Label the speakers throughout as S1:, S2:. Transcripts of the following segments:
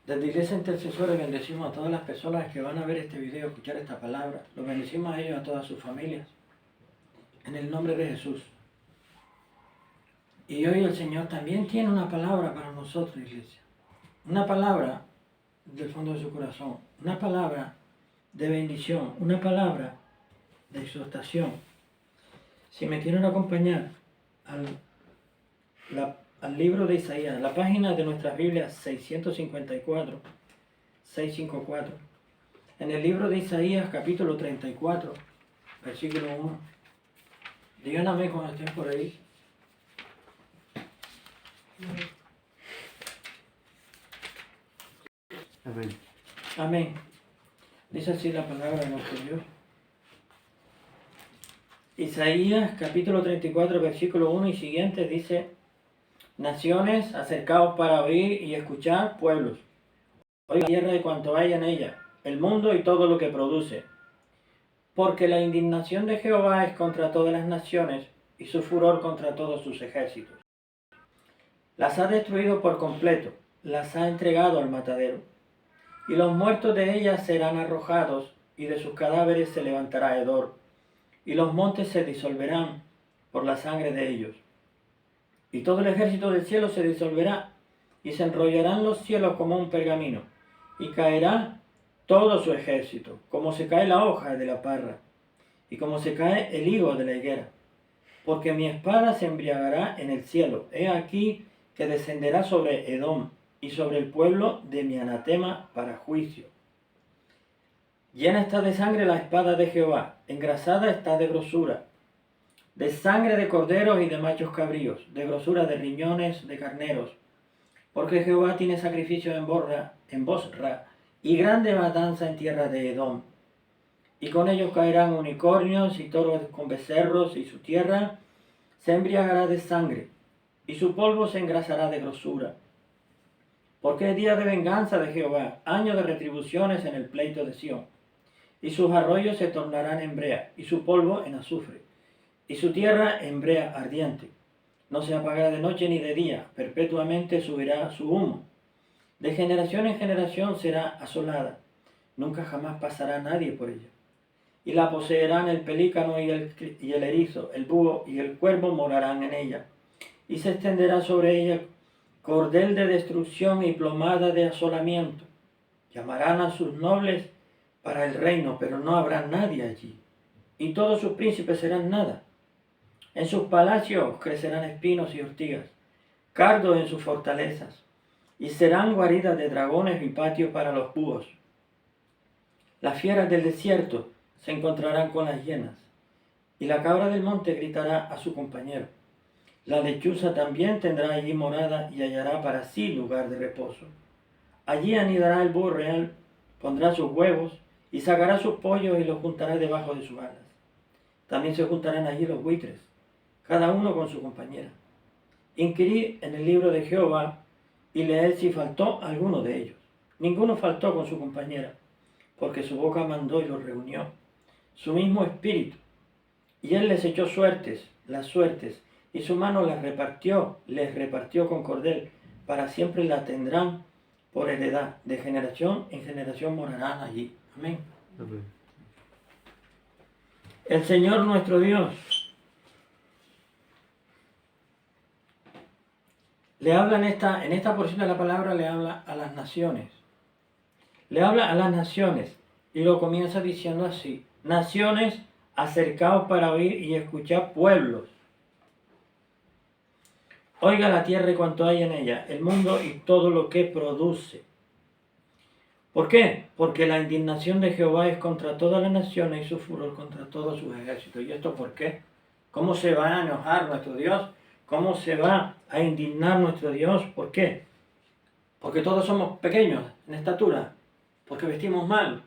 S1: Desde Iglesia Intercesora bendecimos a todas las personas que van a ver este video, escuchar esta palabra. Los bendecimos a ellos, a todas sus familias. En el nombre de Jesús. Y hoy el Señor también tiene una palabra para nosotros, iglesia. Una palabra del fondo de su corazón. Una palabra de bendición. Una palabra de exhortación. Si me quieren acompañar al libro de Isaías, la página de nuestra Biblia 654, 654. En el libro de Isaías, capítulo 34, versículo 1. Díganme cuando estén por ahí.
S2: Amén.
S1: Amén. Dice así la palabra de nuestro Dios. Isaías capítulo 34, versículo 1 y siguiente dice: Naciones, acercaos para oír y escuchar, pueblos. Oiga la tierra y cuanto hay en ella, el mundo y todo lo que produce. Porque la indignación de Jehová es contra todas las naciones y su furor contra todos sus ejércitos. Las ha destruido por completo, las ha entregado al matadero. Y los muertos de ellas serán arrojados, y de sus cadáveres se levantará hedor, y los montes se disolverán por la sangre de ellos. Y todo el ejército del cielo se disolverá, y se enrollarán los cielos como un pergamino, y caerá todo su ejército, como se cae la hoja de la parra, y como se cae el higo de la higuera. Porque mi espada se embriagará en el cielo, he aquí que descenderá sobre Edom, y sobre el pueblo de mi anatema para juicio. Llena está de sangre la espada de Jehová, engrasada está de grosura, de sangre de corderos y de machos cabríos, de grosura de riñones de carneros, porque Jehová tiene sacrificio en Bosra, y grande matanza en tierra de Edom. Y con ellos caerán unicornios y toros con becerros, y su tierra se embriagará de sangre, y su polvo se engrasará de grosura. Porque es día de venganza de Jehová, año de retribuciones en el pleito de Sión. Y sus arroyos se tornarán en brea, y su polvo en azufre, y su tierra en brea ardiente. No se apagará de noche ni de día, perpetuamente subirá su humo. De generación en generación será asolada, nunca jamás pasará nadie por ella. Y la poseerán el pelícano y el erizo, el búho y el cuervo morarán en ella. Y se extenderá sobre ella cordel de destrucción y plomada de asolamiento. Llamarán a sus nobles para el reino, pero no habrá nadie allí. Y todos sus príncipes serán nada. En sus palacios crecerán espinos y ortigas, cardos en sus fortalezas, y serán guaridas de dragones y patios para los búhos. Las fieras del desierto se encontrarán con las hienas, y la cabra del monte gritará a su compañero. La lechuza también tendrá allí morada y hallará para sí lugar de reposo. Allí anidará el búho real, pondrá sus huevos y sacará sus pollos y los juntará debajo de sus alas. También se juntarán allí los buitres, cada uno con su compañera. Inquirid en el libro de Jehová y leed si faltó alguno de ellos. Ninguno faltó con su compañera, porque su boca mandó y los reunió, su mismo espíritu. Y él les echó las suertes, y su mano les repartió con cordel, para siempre la tendrán por heredad, de generación en generación morarán allí. Amén.
S2: Amén.
S1: El Señor nuestro Dios le habla en esta porción de la palabra, le habla a las naciones. Le habla a las naciones y lo comienza diciendo así: naciones, acercaos para oír y escuchar, pueblos. Oiga la tierra y cuanto hay en ella, el mundo y todo lo que produce. ¿Por qué? Porque la indignación de Jehová es contra todas las naciones y su furor contra todos sus ejércitos. ¿Y esto por qué? ¿Cómo se va a enojar nuestro Dios? ¿Cómo se va a indignar nuestro Dios? ¿Por qué? Porque todos somos pequeños en estatura, porque vestimos mal,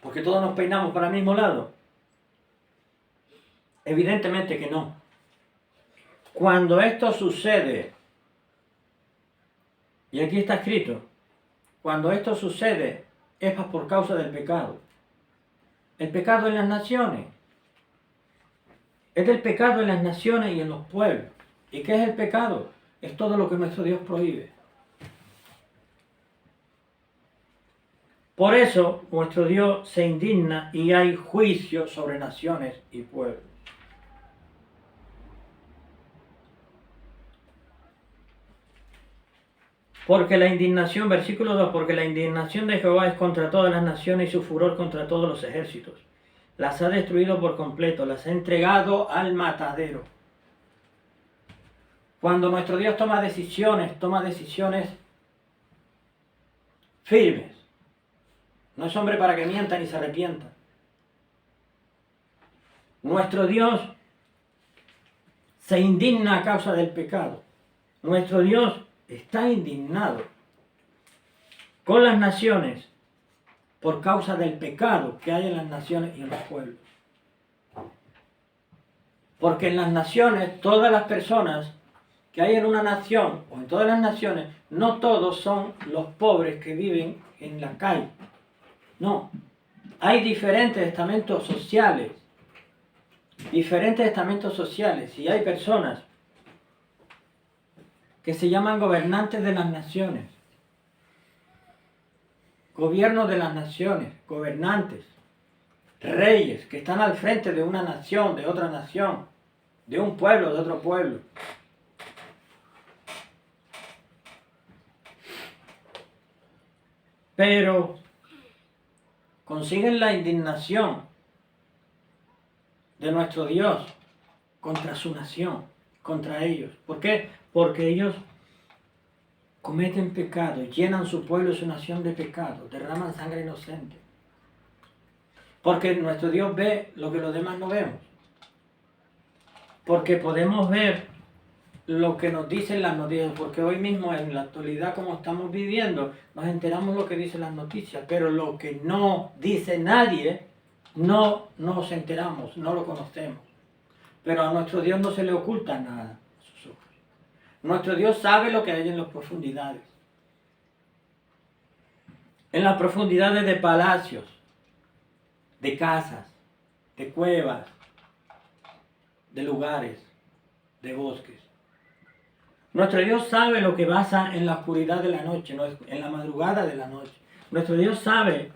S1: porque todos nos peinamos para el mismo lado. Evidentemente que no. Cuando esto sucede, y aquí está escrito, cuando esto sucede es por causa del pecado. El pecado en las naciones. Es del pecado en las naciones y en los pueblos. ¿Y qué es el pecado? Es todo lo que nuestro Dios prohíbe. Por eso nuestro Dios se indigna y hay juicio sobre naciones y pueblos. Porque la indignación, versículo 2, porque la indignación de Jehová es contra todas las naciones y su furor contra todos los ejércitos. Las ha destruido por completo, las ha entregado al matadero. Cuando nuestro Dios toma decisiones firmes. No es hombre para que mienta ni se arrepienta. Nuestro Dios se indigna a causa del pecado. Nuestro Dios está indignado con las naciones por causa del pecado que hay en las naciones y en los pueblos. Porque en las naciones, todas las personas que hay en una nación o en todas las naciones, no todos son los pobres que viven en la calle. No. Hay diferentes estamentos sociales. Y hay personas que se llaman gobernantes de las naciones. Gobierno de las naciones, gobernantes, reyes que están al frente de una nación, de otra nación, de un pueblo, de otro pueblo. Pero consiguen la indignación de nuestro Dios contra su nación, contra ellos. ¿Por qué? Porque ellos cometen pecado, llenan su pueblo y su nación de pecado, derraman sangre inocente. Porque nuestro Dios ve lo que los demás no vemos. Porque podemos ver lo que nos dicen las noticias, porque hoy mismo en la actualidad como estamos viviendo, nos enteramos lo que dicen las noticias, pero lo que no dice nadie, no nos enteramos, no lo conocemos. Pero a nuestro Dios no se le oculta nada a sus ojos. Nuestro Dios sabe lo que hay en las profundidades. En las profundidades de palacios, de casas, de cuevas, de lugares, de bosques. Nuestro Dios sabe lo que pasa en la oscuridad de la noche, en la madrugada de la noche. Nuestro Dios sabe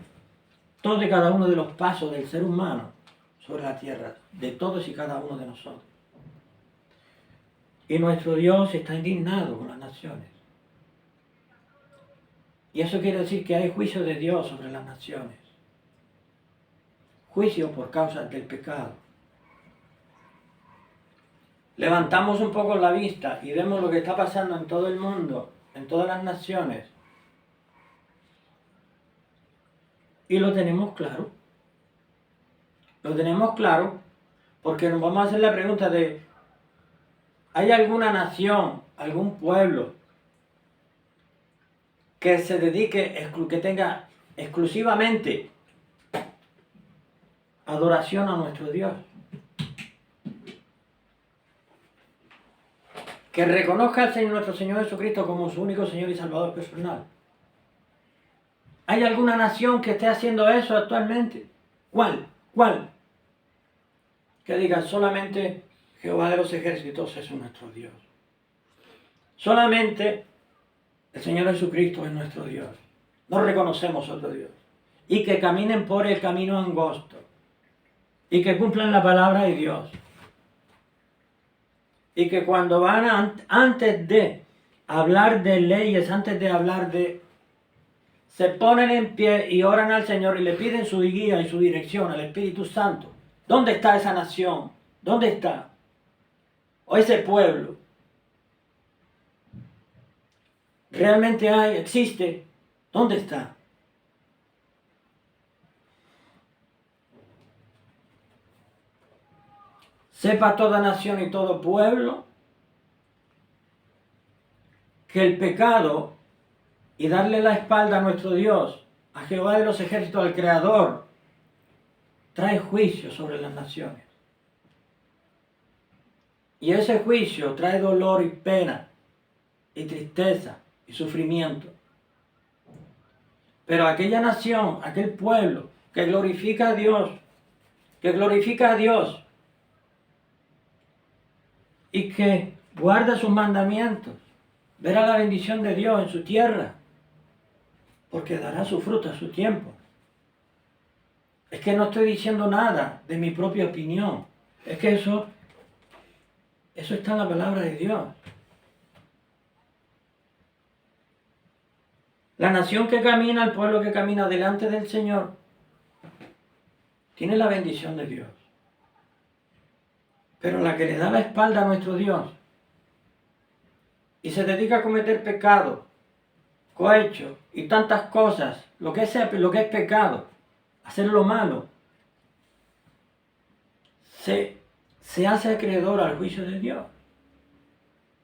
S1: todo y cada uno de los pasos del ser humano sobre la tierra, de todos y cada uno de nosotros. Y nuestro Dios está indignado con las naciones. Y eso quiere decir que hay juicio de Dios sobre las naciones. Juicio por causa del pecado. Levantamos un poco la vista y vemos lo que está pasando en todo el mundo, en todas las naciones. Y lo tenemos claro. Lo tenemos claro porque nos vamos a hacer la pregunta de, ¿hay alguna nación, algún pueblo que se dedique, que tenga exclusivamente adoración a nuestro Dios? Que reconozca al Señor, nuestro Señor Jesucristo como su único Señor y Salvador personal. ¿Hay alguna nación que esté haciendo eso actualmente? ¿Cuál? ¿Cuál? Que diga solamente Jehová de los ejércitos es nuestro Dios. Solamente el Señor Jesucristo es nuestro Dios. No reconocemos otro Dios. Y que caminen por el camino angosto. Y que cumplan la palabra de Dios. Y que cuando van antes de hablar de leyes, antes de hablar se ponen en pie y oran al Señor y le piden su guía y su dirección al Espíritu Santo. ¿Dónde está esa nación? ¿Dónde está? ¿O ese pueblo? ¿Realmente hay? ¿Existe? ¿Dónde está? Sepa toda nación y todo pueblo que el pecado y darle la espalda a nuestro Dios, a Jehová de los ejércitos, al Creador, trae juicio sobre las naciones. Y ese juicio trae dolor y pena, y tristeza, y sufrimiento. Pero aquella nación, aquel pueblo que glorifica a Dios, y que guarda sus mandamientos, verá la bendición de Dios en su tierra. porque dará su fruto a su tiempo. Es que no estoy diciendo nada de mi propia opinión. Es que eso está en la palabra de Dios. La nación que camina, el pueblo que camina delante del Señor, tiene la bendición de Dios. Pero la que le da la espalda a nuestro Dios y se dedica a cometer pecado, cohecho y tantas cosas, lo que es pecado, hacer lo malo, se hace acreedor al juicio de Dios.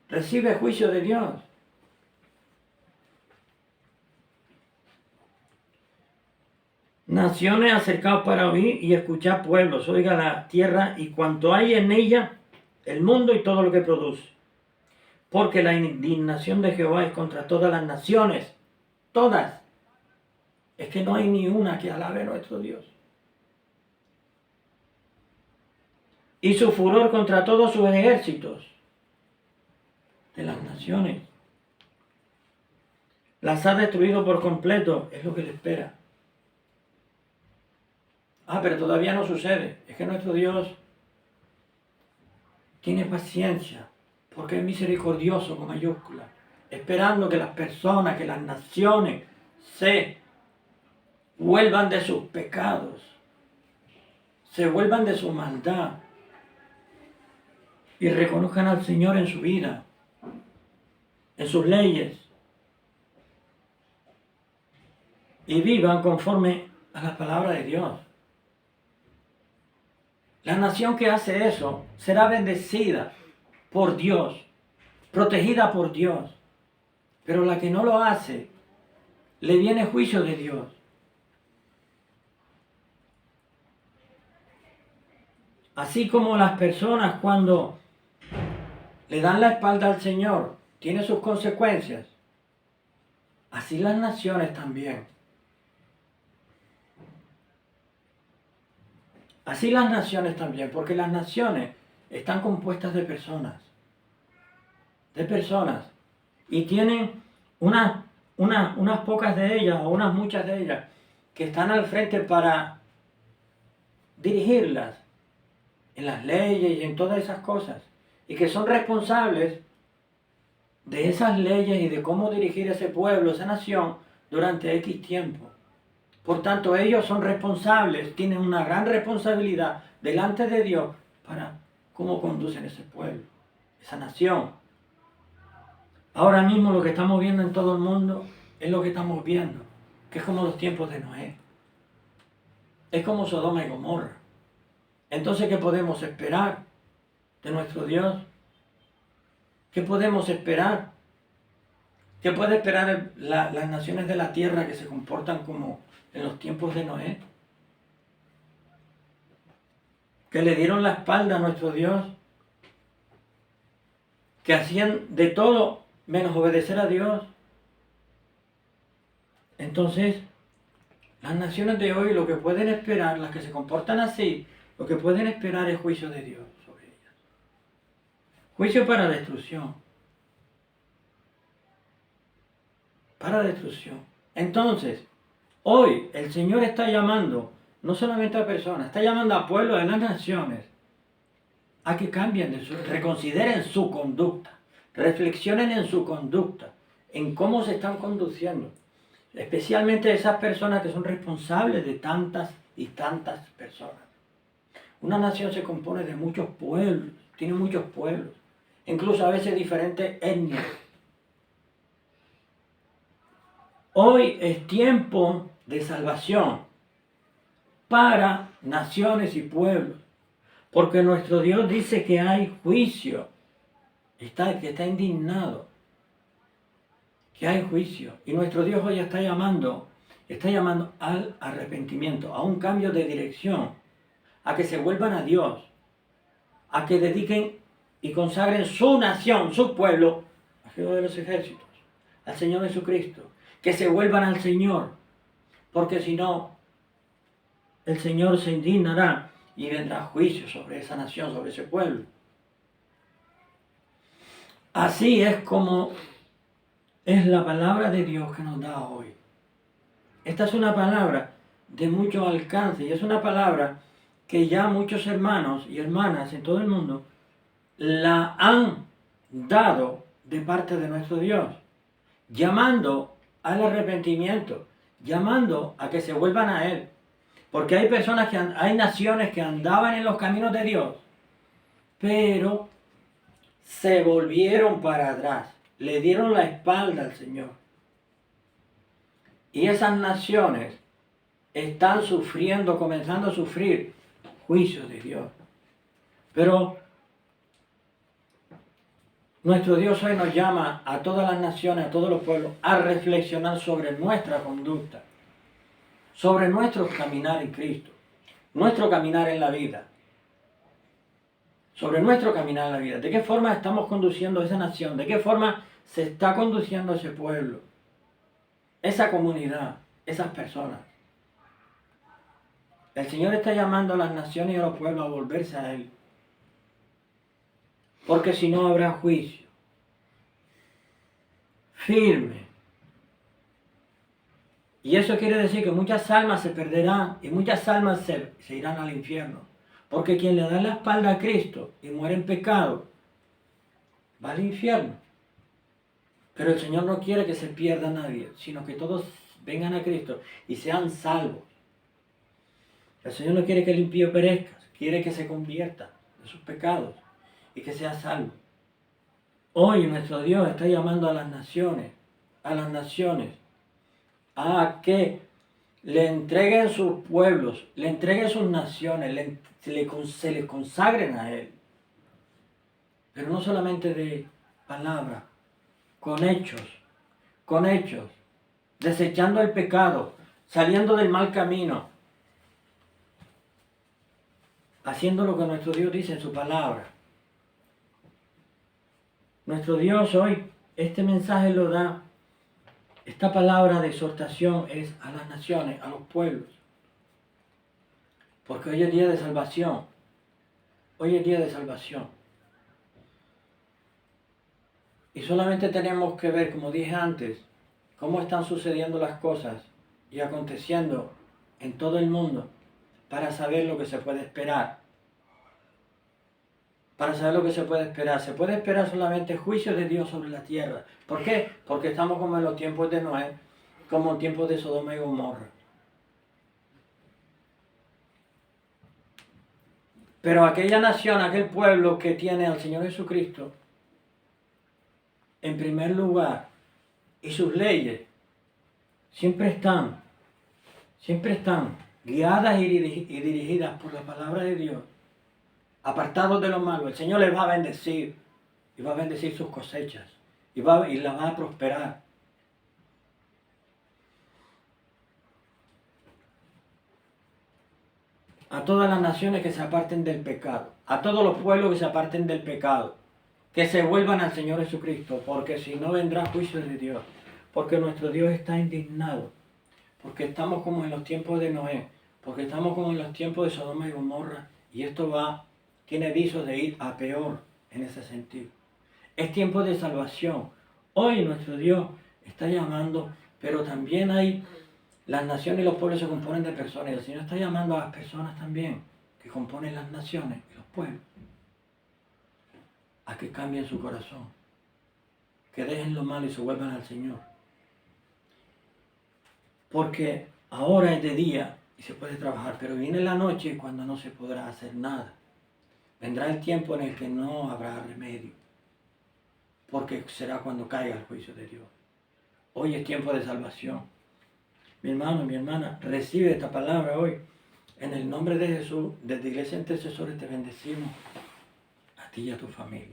S1: Recibe juicio de Dios. Naciones, acercaos para oír y escuchar pueblos, oiga la tierra y cuanto hay en ella, el mundo y todo lo que produce. Porque la indignación de Jehová es contra todas las naciones, todas. Es que no hay ni una que alabe a nuestro Dios. Y su furor contra todos sus ejércitos de las naciones. Las ha destruido por completo, es lo que le espera. Pero todavía no sucede. Es que nuestro Dios tiene paciencia, porque es misericordioso con mayúscula, esperando que las personas, que las naciones se vuelvan de sus pecados, se vuelvan de su maldad y reconozcan al Señor en su vida, en sus leyes, y vivan conforme a la palabra de Dios. La nación que hace eso será bendecida por Dios, protegida por Dios. Pero la que no lo hace, le viene juicio de Dios. Así como las personas cuando le dan la espalda al Señor, tiene sus consecuencias, así las naciones también. Así las naciones también, porque las naciones están compuestas de personas, y tienen unas pocas de ellas, o unas muchas de ellas, que están al frente para dirigirlas en las leyes y en todas esas cosas, y que son responsables de esas leyes y de cómo dirigir ese pueblo, esa nación, durante X tiempo. Por tanto, ellos son responsables, tienen una gran responsabilidad delante de Dios para cómo conducen ese pueblo, esa nación. Ahora mismo lo que estamos viendo en todo el mundo es lo que estamos viendo, que es como los tiempos de Noé. Es como Sodoma y Gomorra. Entonces, ¿qué podemos esperar de nuestro Dios? ¿Qué podemos esperar? ¿Qué puede esperar las naciones de la tierra que se comportan como en los tiempos de Noé? Que le dieron la espalda a nuestro Dios, que hacían de todo menos obedecer a Dios. Entonces, las naciones de hoy lo que pueden esperar, las que se comportan así, lo que pueden esperar es juicio de Dios sobre ellas. Juicio para destrucción. Para destrucción. Entonces, hoy el Señor está llamando no solamente a personas, está llamando a pueblos de las naciones a que cambien, reconsideren su conducta, reflexionen en su conducta, en cómo se están conduciendo. Especialmente esas personas que son responsables de tantas y tantas personas. Una nación se compone de muchos pueblos, tiene muchos pueblos, incluso a veces diferentes etnias. Hoy es tiempo de salvación para naciones y pueblos, porque nuestro Dios dice que hay juicio, que está indignado, que hay juicio. Y nuestro Dios hoy está llamando al arrepentimiento, a un cambio de dirección, a que se vuelvan a Dios, a que dediquen y consagren su nación, su pueblo, a Jehová de los ejércitos, al Señor Jesucristo, que se vuelvan al Señor, porque si no, el Señor se indignará y vendrá juicio sobre esa nación, sobre ese pueblo. Así es como es la palabra de Dios que nos da hoy. Esta es una palabra de mucho alcance y es una palabra que ya muchos hermanos y hermanas en todo el mundo la han dado de parte de nuestro Dios, llamando al arrepentimiento, llamando a que se vuelvan a Él. Porque hay personas hay naciones que andaban en los caminos de Dios, pero se volvieron para atrás, le dieron la espalda al Señor. Y esas naciones están sufriendo, comenzando a sufrir juicios de Dios. Pero nuestro Dios hoy nos llama a todas las naciones, a todos los pueblos, a reflexionar sobre nuestra conducta, sobre nuestro caminar en Cristo, nuestro caminar en la vida, sobre nuestro caminar en la vida. ¿De qué forma estamos conduciendo esa nación? ¿De qué forma se está conduciendo ese pueblo, esa comunidad, esas personas? El Señor está llamando a las naciones y a los pueblos a volverse a Él, porque si no habrá juicio firme. Y eso quiere decir que muchas almas se perderán y muchas almas se irán al infierno. Porque quien le da la espalda a Cristo y muere en pecado, va al infierno. Pero el Señor no quiere que se pierda nadie, sino que todos vengan a Cristo y sean salvos. El Señor no quiere que el impío perezca, quiere que se convierta de sus pecados y que sea salvo. Hoy nuestro Dios está llamando a las naciones, a que le entreguen sus pueblos, le entreguen sus naciones, se le consagren a Él. Pero no solamente de palabra, con hechos, desechando el pecado, saliendo del mal camino, haciendo lo que nuestro Dios dice en su palabra. Nuestro Dios hoy, este mensaje lo da. Esta palabra de exhortación es a las naciones, a los pueblos. Porque hoy es día de salvación. Hoy es día de salvación. Y solamente tenemos que ver, como dije antes, cómo están sucediendo las cosas y aconteciendo en todo el mundo para saber lo que se puede esperar. Para saber lo que se puede esperar. Se puede esperar solamente juicio de Dios sobre la tierra. ¿Por qué? Porque estamos como en los tiempos de Noé, como en tiempos de Sodoma y Gomorra. Pero aquella nación, aquel pueblo que tiene al Señor Jesucristo en primer lugar, y sus leyes siempre están guiadas y dirigidas por la palabra de Dios, apartados de lo malo, el Señor les va a bendecir y va a bendecir sus cosechas y las va a prosperar. A todas las naciones que se aparten del pecado, a todos los pueblos que se aparten del pecado, que se vuelvan al Señor Jesucristo, porque si no vendrá juicio de Dios, porque nuestro Dios está indignado, porque estamos como en los tiempos de Noé, porque estamos como en los tiempos de Sodoma y Gomorra, y esto tiene visos de ir a peor en ese sentido. Es tiempo de salvación. Hoy nuestro Dios está llamando, pero también las naciones y los pueblos se componen de personas, y el Señor está llamando a las personas también que componen las naciones y los pueblos a que cambien su corazón, que dejen lo malo y se vuelvan al Señor. Porque ahora es de día y se puede trabajar, pero viene la noche cuando no se podrá hacer nada. Vendrá el tiempo en el que no habrá remedio, porque será cuando caiga el juicio de Dios. Hoy es tiempo de salvación. Mi hermano, mi hermana, recibe esta palabra hoy. En el nombre de Jesús, desde Iglesia Intercesores te bendecimos a ti y a tu familia.